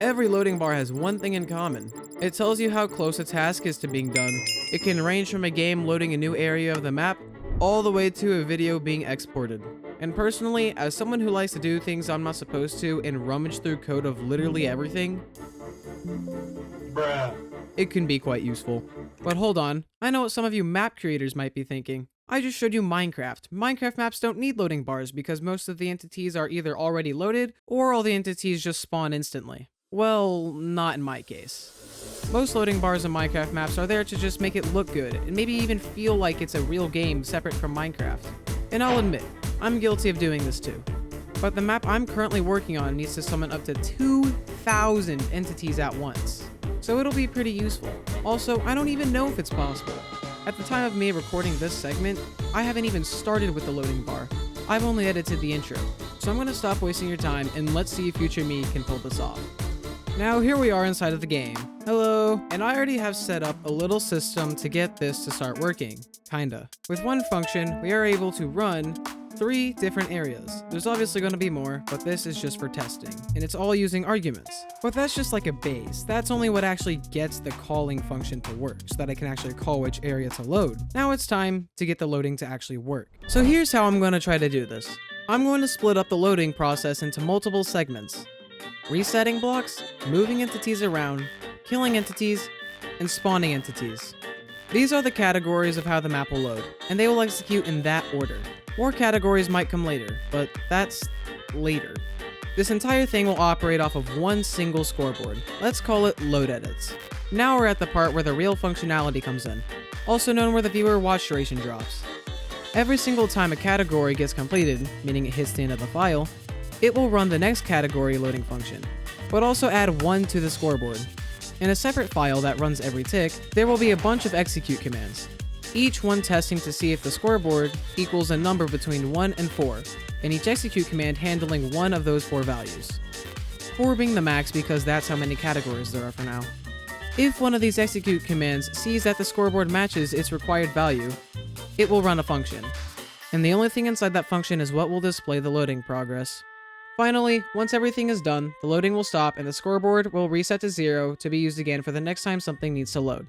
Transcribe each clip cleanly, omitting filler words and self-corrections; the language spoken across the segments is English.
Every loading bar has one thing in common. It tells you how close a task is to being done. It can range from a game loading a new area of the map, all the way to a video being exported. And personally, as someone who likes to do things I'm not supposed to and rummage through code of literally everything, Bruh. it can be quite useful. But hold on, I know what some of you map creators might be thinking. I just showed you Minecraft. Minecraft maps don't need loading bars because most of the entities are either already loaded or all the entities just spawn instantly. Well, not in my case. Most loading bars in Minecraft maps are there to just make it look good and maybe even feel like it's a real game separate from Minecraft. And I'll admit, I'm guilty of doing this too. But the map I'm currently working on needs to summon up to 2,000 entities at once. So it'll be pretty useful. Also, I don't even know if it's possible. At the time of me recording this segment, I haven't even started with the loading bar. I've only edited the intro. So I'm gonna stop wasting your time and let's see if future me can pull this off. Now here we are inside of the game. Hello. And I already have set up a little system to get this to start working. Kinda. With one function, we are able to run 3 different areas. There's obviously going to be more, but this is just for testing, and it's all using arguments. But that's just like a base. That's only what actually gets the calling function to work, so that I can actually call which area to load. Now it's time to get the loading to actually work. So here's how I'm going to try to do this. I'm going to split up the loading process into multiple segments. Resetting blocks, moving entities around, killing entities, and spawning entities. These are the categories of how the map will load, and they will execute in that order. More categories might come later, but that's later. This entire thing will operate off of one single scoreboard. Let's call it load edits. Now we're at the part where the real functionality comes in, also known where the viewer watch duration drops. Every single time a category gets completed, meaning it hits the end of the file, it will run the next category loading function, but also add 1 to the scoreboard. In a separate file that runs every tick, there will be a bunch of execute commands, each one testing to see if the scoreboard equals a number between 1 and 4, and each execute command handling one of those 4 values. 4 being the max because that's how many categories there are for now. If one of these execute commands sees that the scoreboard matches its required value, it will run a function, and the only thing inside that function is what will display the loading progress. Finally, once everything is done, the loading will stop and the scoreboard will reset to 0 to be used again for the next time something needs to load.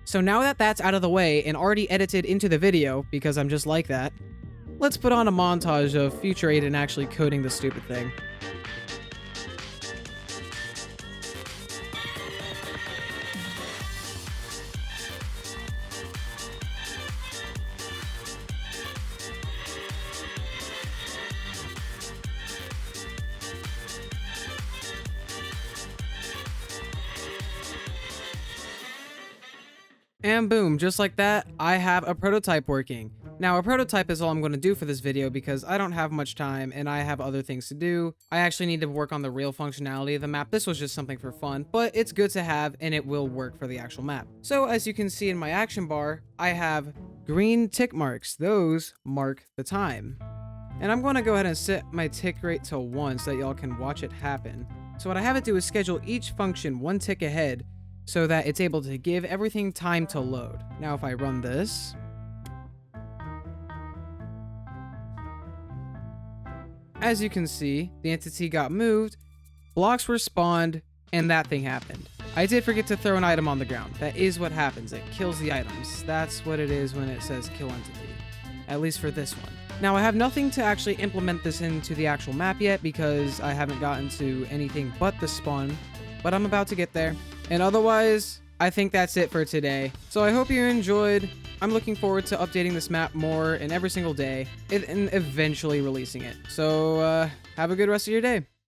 So now that that's out of the way and already edited into the video, because I'm just like that, let's put on a montage of Future Aiden actually coding the stupid thing. And boom, just like that, I have a prototype working. Now, a prototype is all I'm going to do for this video because I don't have much time and I have other things to do. I actually need to work on the real functionality of the map. This was just something for fun, but it's good to have and it will work for the actual map. So as you can see in my action bar, I have green tick marks. Those mark the time. And I'm going to go ahead and set my tick rate to 1 so that y'all can watch it happen. So what I have it do is schedule each function 1 tick ahead, so that it's able to give everything time to load. Now if I run this, as you can see, the entity got moved, blocks were spawned, and that thing happened. I did forget to throw an item on the ground. That is what happens. It kills the items. That's what it is when it says kill entity. At least for this one. Now I have nothing to actually implement this into the actual map yet because I haven't gotten to anything but the spawn, but I'm about to get there. And otherwise, I think that's it for today. So I hope you enjoyed. I'm looking forward to updating this map more and every single day and eventually releasing it. So have a good rest of your day.